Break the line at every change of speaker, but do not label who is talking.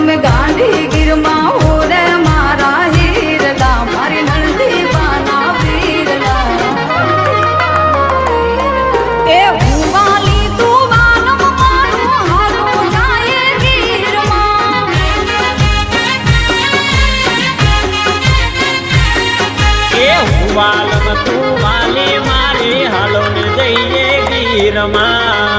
અમે ગાંધી ગીરમાં હોરે મારા હીરલા મારી નણદી બાના વીરલા એ હું વાલી તું વાલમ મારું હાલો જાય ગીરમાં
એ હું વાલમ તું વાલી મારી હાલો ને જઈએ ગીરમાં